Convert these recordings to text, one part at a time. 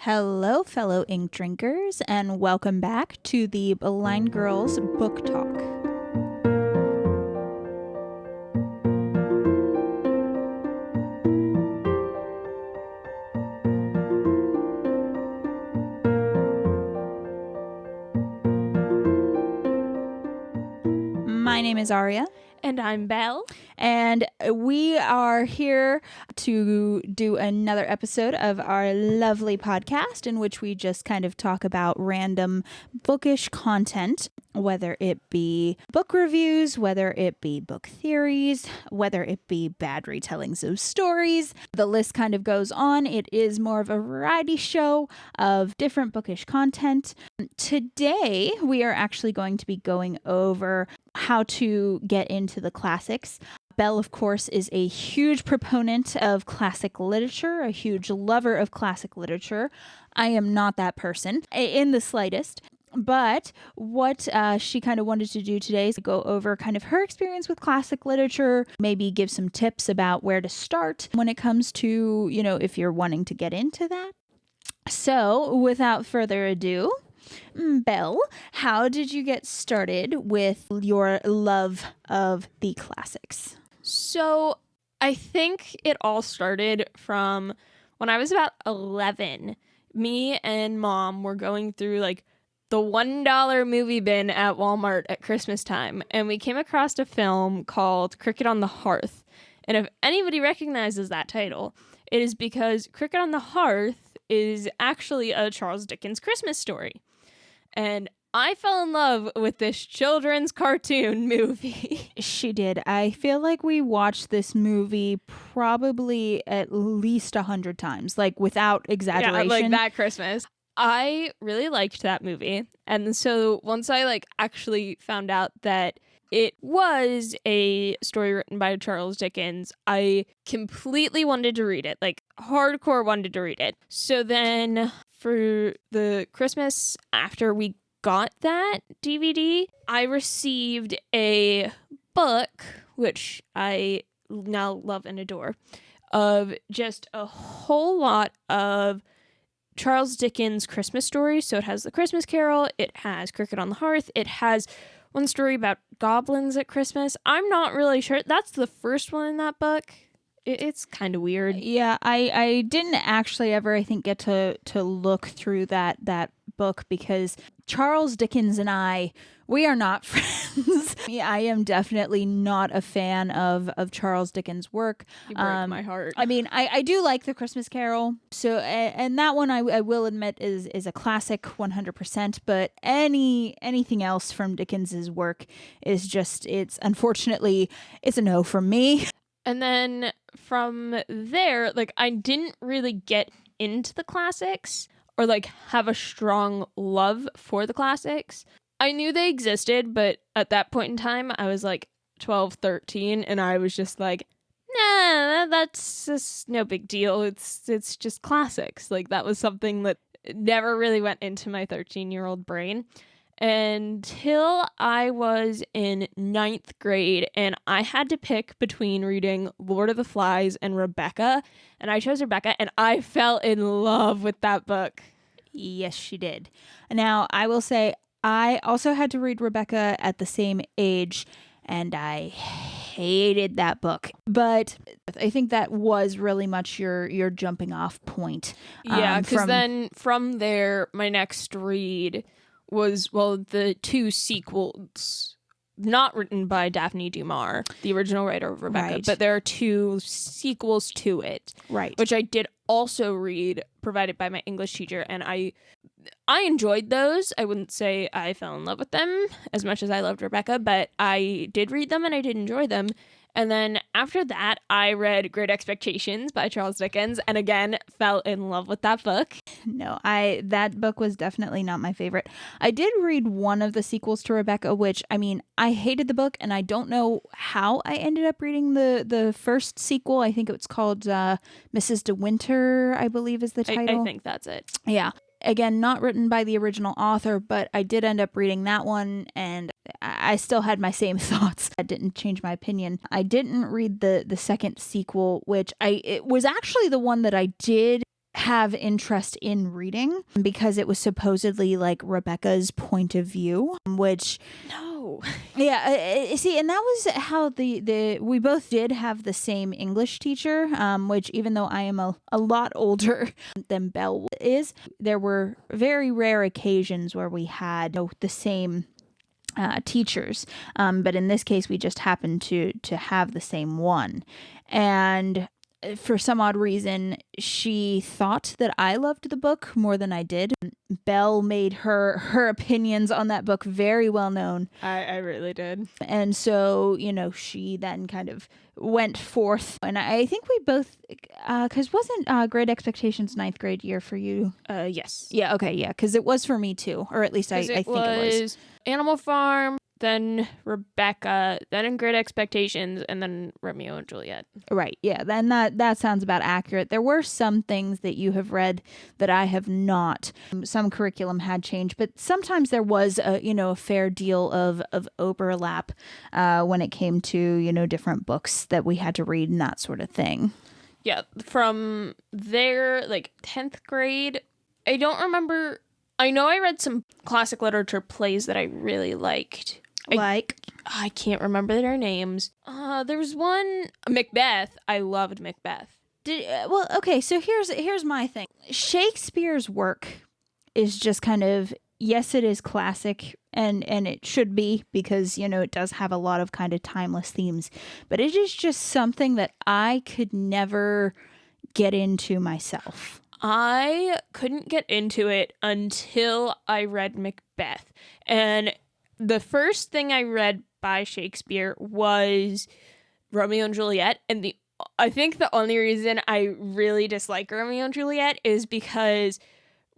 Hello, fellow ink drinkers, and welcome back to the Blind Girls Book Talk. My name is Aria. And I'm Belle. And we are here to do another episode of our lovely podcast in which we just kind of talk about random bookish content, whether it be book reviews, whether it be book theories, whether it be bad retellings of stories. The list kind of goes on. It is more of a variety show of different bookish content. Today, we are actually going to be going over how to get into the classics. Belle, of course, is a huge proponent of classic literature, a huge lover of classic literature. I am not that person in the slightest. But what she kind of wanted to do today is go over kind of her experience with classic literature, maybe give some tips about where to start when it comes to, if you're wanting to get into that. So without further ado, Belle, how did you get started with your love of the classics? So I think it all started from when I was about 11. Me and Mom were going through the $1 movie bin at Walmart at Christmas time, and we came across a film called Cricket on the Hearth. And if anybody recognizes that title, it is because Cricket on the Hearth is actually a Charles Dickens Christmas story. And I fell in love with this children's cartoon movie. She did. I feel like we watched this movie probably at least 100 times, without exaggeration. Yeah, that Christmas. I really liked that movie. And so once I actually found out that it was a story written by Charles Dickens, I completely wanted to read it, hardcore wanted to read it. So then for the Christmas after we got that DVD, I received a book, which I now love and adore, of just a whole lot of Charles Dickens Christmas stories. So it has The Christmas Carol, it has Cricket on the Hearth, it has one story about goblins at Christmas. I'm not really sure. That's the first one in that book. It's kind of weird. Yeah, I didn't actually ever, I think, get to look through that book because Charles Dickens and we are not friends. I am definitely not a fan of Charles Dickens' work. You break my heart. I mean, I do like The Christmas Carol. So, and that one I will admit is a classic 100%, but anything else from Dickens' work is just, unfortunately, it's a no from me. And then from there, I didn't really get into the classics or have a strong love for the classics. I knew they existed, but at that point in time, I was 12, 13, and I was just nah, that's just no big deal. It's just classics. That was something that never really went into my 13-year-old brain until I was in 9th grade, and I had to pick between reading Lord of the Flies and Rebecca, and I chose Rebecca, and I fell in love with that book. Yes, she did. Now, I will say I also had to read Rebecca at the same age, and I hated that book. But I think that was really much your jumping off point. Yeah, because then from there, my next read was, the two sequels, not written by Daphne du Maurier, the original writer of Rebecca, right. But there are two sequels to it, right? Which I did also read, provided by my English teacher, and I enjoyed those. I wouldn't say I fell in love with them as much as I loved Rebecca, but I did read them and I did enjoy them. And then after that, I read Great Expectations by Charles Dickens, and again, fell in love with that book. No, that book was definitely not my favorite. I did read one of the sequels to Rebecca, which, I hated the book, and I don't know how I ended up reading the first sequel. I think it was called Mrs. De Winter, I believe is the title. I think that's it. Yeah. Again, not written by the original author, but I did end up reading that one, and I still had my same thoughts. That didn't change my opinion. I didn't read the second sequel, which it was actually the one that I did have interest in reading because it was supposedly like Rebecca's point of view, which No. yeah, see, and that was how we both did have the same English teacher, which even though I am a lot older than Belle is, there were very rare occasions where we had the same teachers, but in this case we just happened to have the same one. And for some odd reason, she thought that I loved the book more than I did. Belle made her opinions on that book very well known. I really did. And so, she then kind of went forth. And I think we both, because wasn't Great Expectations ninth grade year for you? Yes. Yeah, okay, yeah, because it was for me too. Or at least I think it was. Animal Farm, then Rebecca, then in Great Expectations, and then Romeo and Juliet. Right, yeah, then that sounds about accurate. There were some things that you have read that I have not. Some curriculum had changed, but sometimes there was a fair deal of overlap when it came to different books that we had to read and that sort of thing. Yeah, from there, like 10th grade, I don't remember. I know I read some classic literature plays that I really liked. I can't remember their names. There was one, Macbeth. I loved Macbeth. Okay, so here's my thing. Shakespeare's work is just kind of, yes, it is classic, and it should be because, it does have a lot of kind of timeless themes, but it is just something that I could never get into myself. I couldn't get into it until I read Macbeth. And the first thing I read by Shakespeare was Romeo and Juliet. And I think the only reason I really dislike Romeo and Juliet is because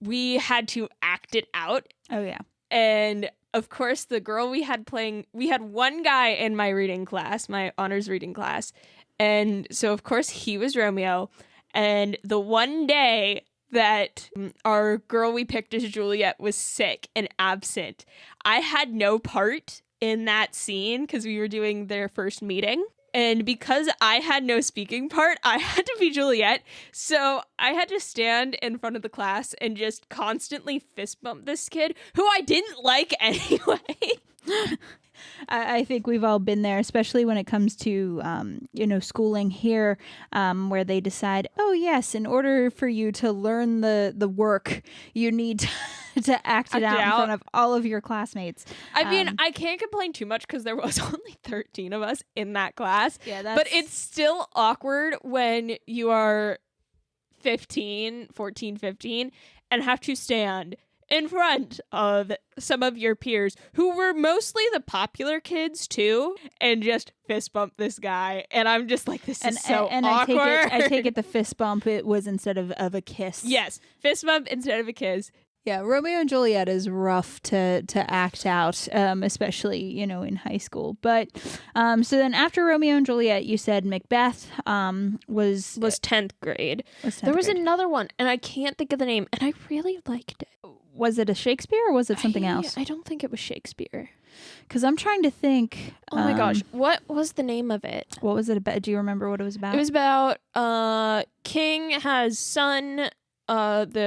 we had to act it out. Oh, yeah. And of course, the girl we had one guy in my reading class, my honors reading class. And so, of course, he was Romeo. And the one day that our girl we picked as Juliet was sick and absent, I had no part in that scene because we were doing their first meeting. And because I had no speaking part, I had to be Juliet. So I had to stand in front of the class and just constantly fist bump this kid who I didn't like anyway. I think we've all been there, especially when it comes to, schooling here, where they decide, oh, yes, in order for you to learn the work, you need to act it out in front of all of your classmates. I mean, I can't complain too much because there was only 13 of us in that class. Yeah, but it's still awkward when you are 14, 15, and have to stand in front of some of your peers who were mostly the popular kids too, and just fist bump this guy. And I'm just like, this is so awkward. I take it the fist bump, it was instead of a kiss. Yes, fist bump instead of a kiss. Yeah, Romeo and Juliet is rough to act out, especially, in high school. But so then after Romeo and Juliet, you said Macbeth was 10th grade. There was another one, and I can't think of the name, and I really liked it. Was it a Shakespeare or was it something else? I don't think it was Shakespeare. Because I'm trying to think. Oh my gosh, what was the name of it? What was it about? Do you remember what it was about? It was about king has son. The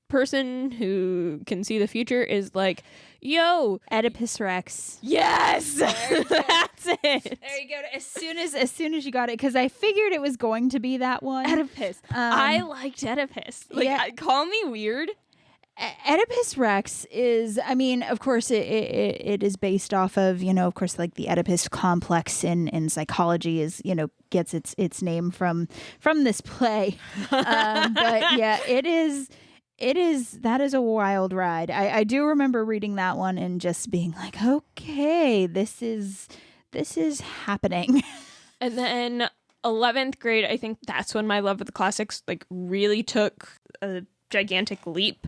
person who can see the future is like, yo, Oedipus Rex. Yes, that's it. There you go. As soon as you got it, because I figured it was going to be that one. Oedipus. I liked Oedipus. Call me weird. Oedipus Rex is, I mean, of course, it is based off of, of course, like the Oedipus complex in psychology is, gets its name from this play. But yeah, that is a wild ride. I do remember reading that one and just being like, okay, this is happening. And then 11th grade, I think that's when my love of the classics really took a gigantic leap.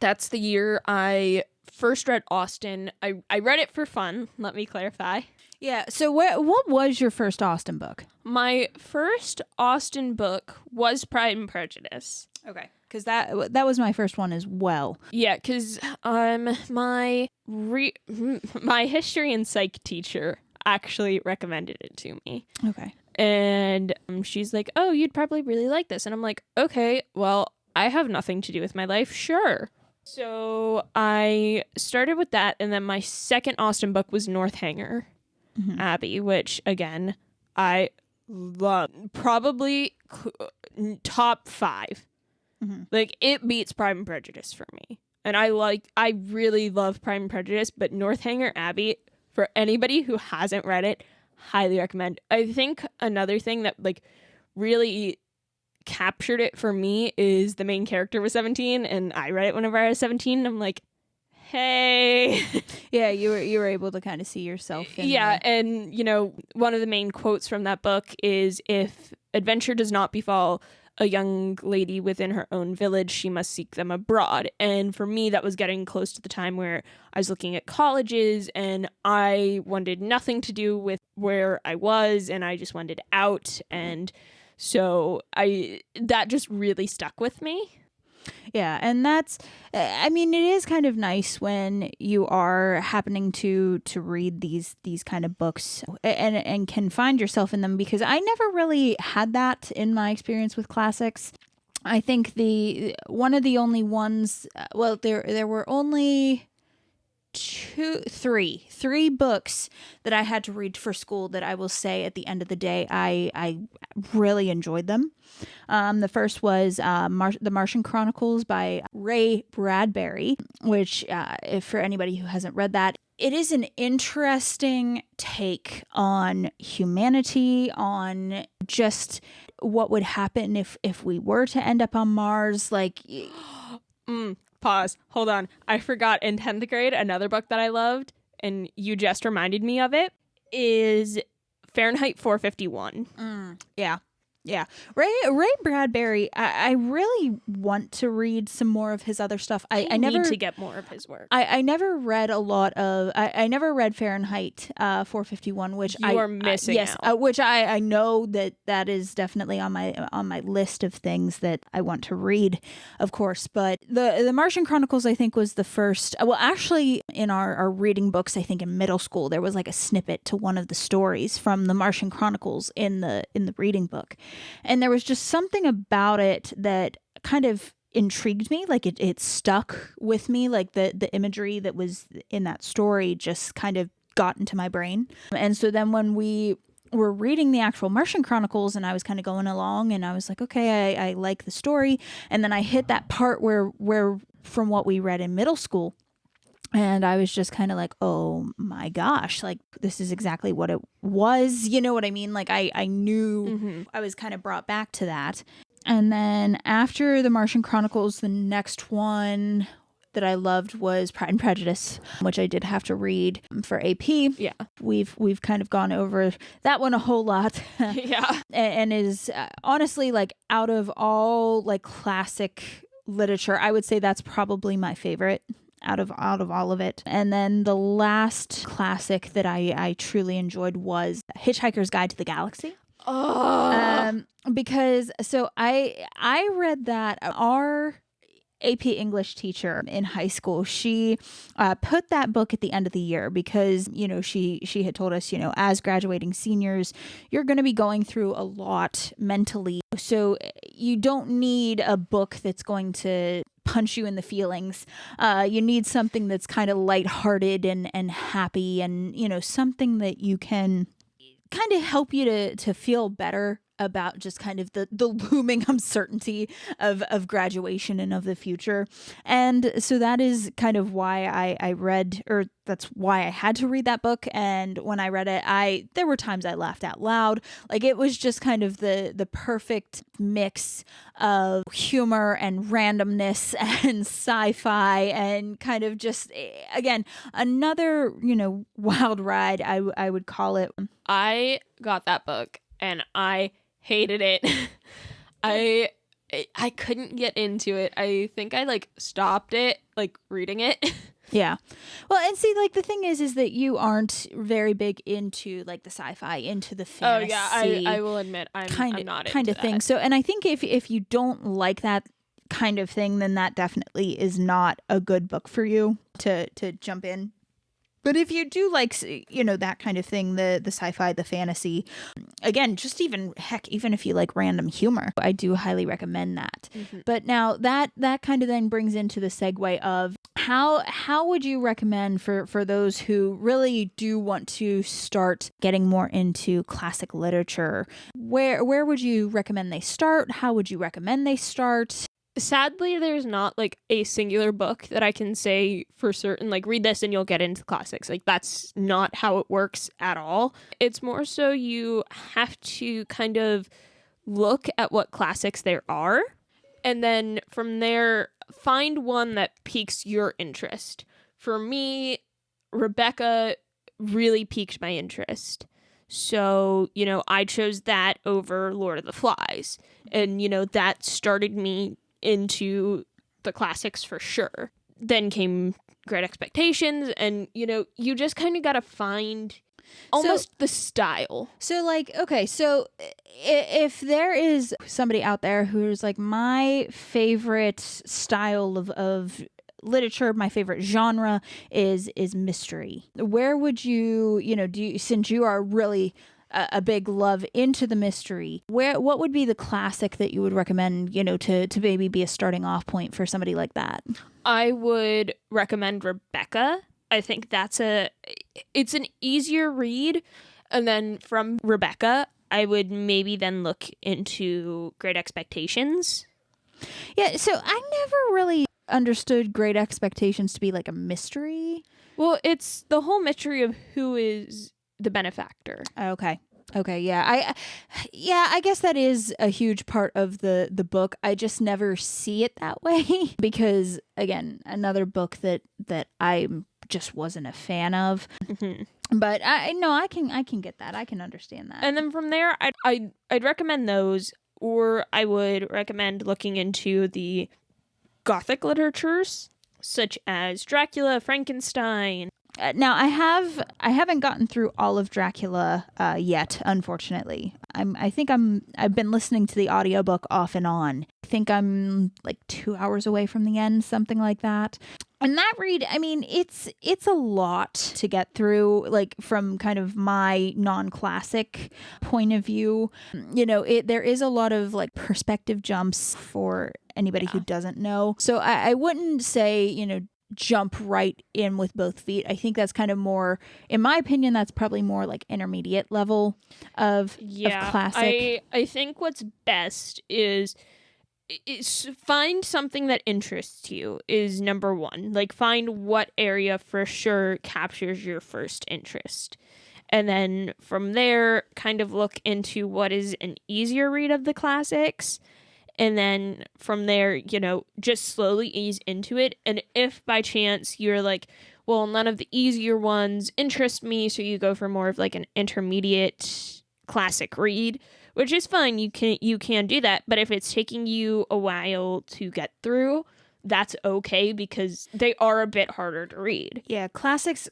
That's the year I first read Austen. I read it for fun, let me clarify. Yeah, so what was your first Austen book? My first Austen book was Pride and Prejudice. Okay. Because that was my first one as well. Yeah, because my history and psych teacher actually recommended it to me. Okay. And she's like, oh, you'd probably really like this. And I'm like, okay, well, I have nothing to do with my life. Sure. So I started with that. And then my second Austen book was Northanger Abbey, which, again, I love. Probably top 5. Like, it beats Pride and Prejudice for me. And I really love Pride and Prejudice, but Northanger Abbey, for anybody who hasn't read it, highly recommend. I think another thing that like really captured it for me is the main character was 17, and I read it whenever I was 17. And I'm like, hey. Yeah, you were able to kind of see yourself in and you know, one of the main quotes from that book is, if adventure does not befall a young lady within her own village, she must seek them abroad. And for me, that was getting close to the time where I was looking at colleges and I wanted nothing to do with where I was, and I just wanted out. And so that just really stuck with me. Yeah, and that's, I mean, it is kind of nice when you are happening to read these kind of books and can find yourself in them, because I never really had that in my experience with classics. I think one of the only ones, well, there were only three books that I had to read for school that I will say at the end of the day I really enjoyed them. The first was The Martian Chronicles by Ray Bradbury, which if for anybody who hasn't read that, it is an interesting take on humanity, on just what would happen if we were to end up on Mars. Like, Pause. Hold on. I forgot in 10th grade, another book that I loved, and you just reminded me of it, is Fahrenheit 451. Yeah. Ray Bradbury, I really want to read some more of his other stuff. I never need to get more of his work. I never read a lot of. I never read Fahrenheit 451, which you are missing out. Which I know that is definitely on my list of things that I want to read, of course. But the Martian Chronicles, I think, was the first. Well, actually, in our reading books, I think in middle school there was like a snippet to one of the stories from the Martian Chronicles in the reading book. And there was just something about it that kind of intrigued me. Like it stuck with me. Like the imagery that was in that story just kind of got into my brain. And so then when we were reading the actual Martian Chronicles and I was kind of going along and I was like, okay, I like the story. And then I hit that part where from what we read in middle school, and I was just kind of like, oh my gosh, like this is exactly what it was. You know what I mean? Like I knew I was kind of brought back to that. And then after the Martian Chronicles, the next one that I loved was Pride and Prejudice, which I did have to read for AP. Yeah. We've kind of gone over that one a whole lot. Yeah. And is honestly, like, out of all like classic literature, I would say that's probably my favorite out of all of it. And then the last classic that I truly enjoyed was Hitchhiker's Guide to the Galaxy. Because so I read that our AP English teacher in high school, she put that book at the end of the year because, you know, she had told us, you know, as graduating seniors, you're going to be going through a lot mentally. So you don't need a book that's going to punch you in the feelings. You need something that's kind of lighthearted and happy, and, you know, something that you can kind of help you to feel better about just kind of the looming uncertainty of graduation and of the future. And so that is kind of why I read, or that's why I had to read that book. And when I read it, there were times I laughed out loud. Like, it was just kind of the perfect mix of humor and randomness and sci-fi and kind of just, again, another, you know, wild ride, I would call it. I got that book and I hated it. I couldn't get into it. I think I like stopped it, like reading it. Yeah. Well, and see, like, the thing is that you aren't very big into like the sci-fi, into the fantasy. Oh yeah, I will admit I'm not into kind of that thing. So, and I think if you don't like that kind of thing, then that definitely is not a good book for you to jump in. But if you do like, that kind of thing, the sci-fi, the fantasy, again, just even if you like random humor, I do highly recommend that. But now that kind of then brings into the segue of how would you recommend for those who really do want to start getting more into classic literature? Where would you recommend they start? How would you recommend they start? Sadly, there's not like a singular book that I can say for certain, like, read this and you'll get into classics. Like, that's not how it works at all. It's more so you have to kind of look at what classics there are, and then from there, find one that piques your interest. For me, Rebecca really piqued my interest. So, I chose that over Lord of the Flies. And, that started me into the classics for sure. Then came Great Expectations, and you just kind of gotta find almost the style. So if there is somebody out there who's like, my favorite style of literature, my favorite genre is mystery, where would you since you are really a big love into the mystery, what would be the classic that you would recommend, to maybe be a starting off point for somebody like that? I would recommend Rebecca. I think it's an easier read. And then from Rebecca, I would maybe then look into Great Expectations. Yeah, so I never really understood Great Expectations to be like a mystery. Well, it's the whole mystery of who is the benefactor. Okay, yeah. I guess that is a huge part of the book. I just never see it that way because, again, another book that I just wasn't a fan of. But I can get that. I can understand that. And then from there, I'd recommend those, or I would recommend looking into the Gothic literatures such as Dracula, Frankenstein. Now I haven't gotten through all of Dracula yet, unfortunately. I've been listening to the audiobook off and on. I think I'm like 2 hours away from the end, something like that. And that read, I mean, it's a lot to get through, like from kind of my non-classic point of view. There is a lot of like perspective jumps for anybody who doesn't know. So I wouldn't say, jump right in with both feet. I think that's kind of more, in my opinion, that's probably more like intermediate level of classic. I think what's best is find something that interests you is number one. Like, find what area for sure captures your first interest. And then from there, kind of look into what is an easier read of the classics. And then from there, just slowly ease into it. And if by chance you're like, well, none of the easier ones interest me, so you go for more of like an intermediate classic read, which is fine. You can do that. But if it's taking you a while to get through, that's okay, because they are a bit harder to read. Yeah, classics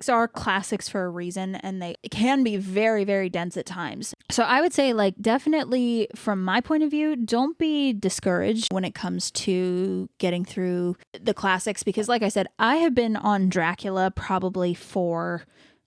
are classics for a reason, and they can be very, very dense at times. So I would say, like, definitely from my point of view, don't be discouraged when it comes to getting through the classics, because like I said, I have been on Dracula probably for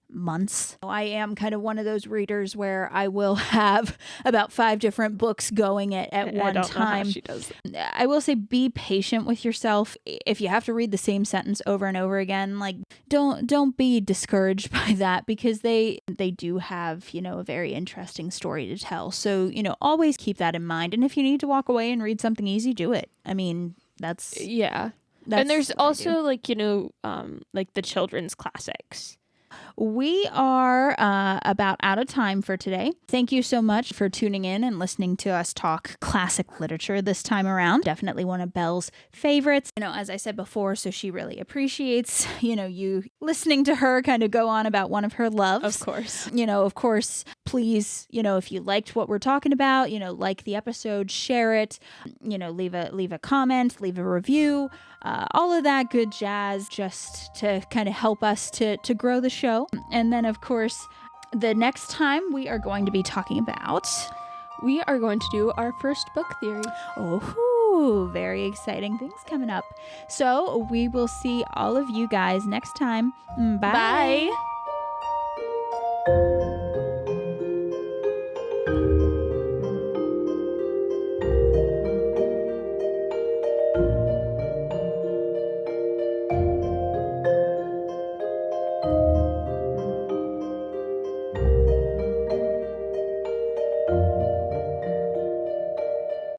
months. I am kind of one of those readers where I will have about 5 different books going at one time. Know how she does that. I will say, be patient with yourself. If you have to read the same sentence over and over again, like, don't be discouraged by that, because they do have, a very interesting story to tell. So, always keep that in mind. And if you need to walk away and read something easy, do it. I mean, that's and there's also like the children's classics. We are about out of time for today. Thank you so much for tuning in and listening to us talk classic literature this time around. Definitely one of Belle's favorites. As I said before, so she really appreciates, you listening to her kind of go on about one of her loves. Of course. Of course, please, if you liked what we're talking about, like the episode, share it, leave a comment, leave a review, all of that good jazz, just to kind of help us to grow the show. And then, of course, the next time we are going to be talking about... We are going to do our first book theory. Oh, Ooh, very exciting things coming up. So we will see all of you guys next time. Bye. Bye.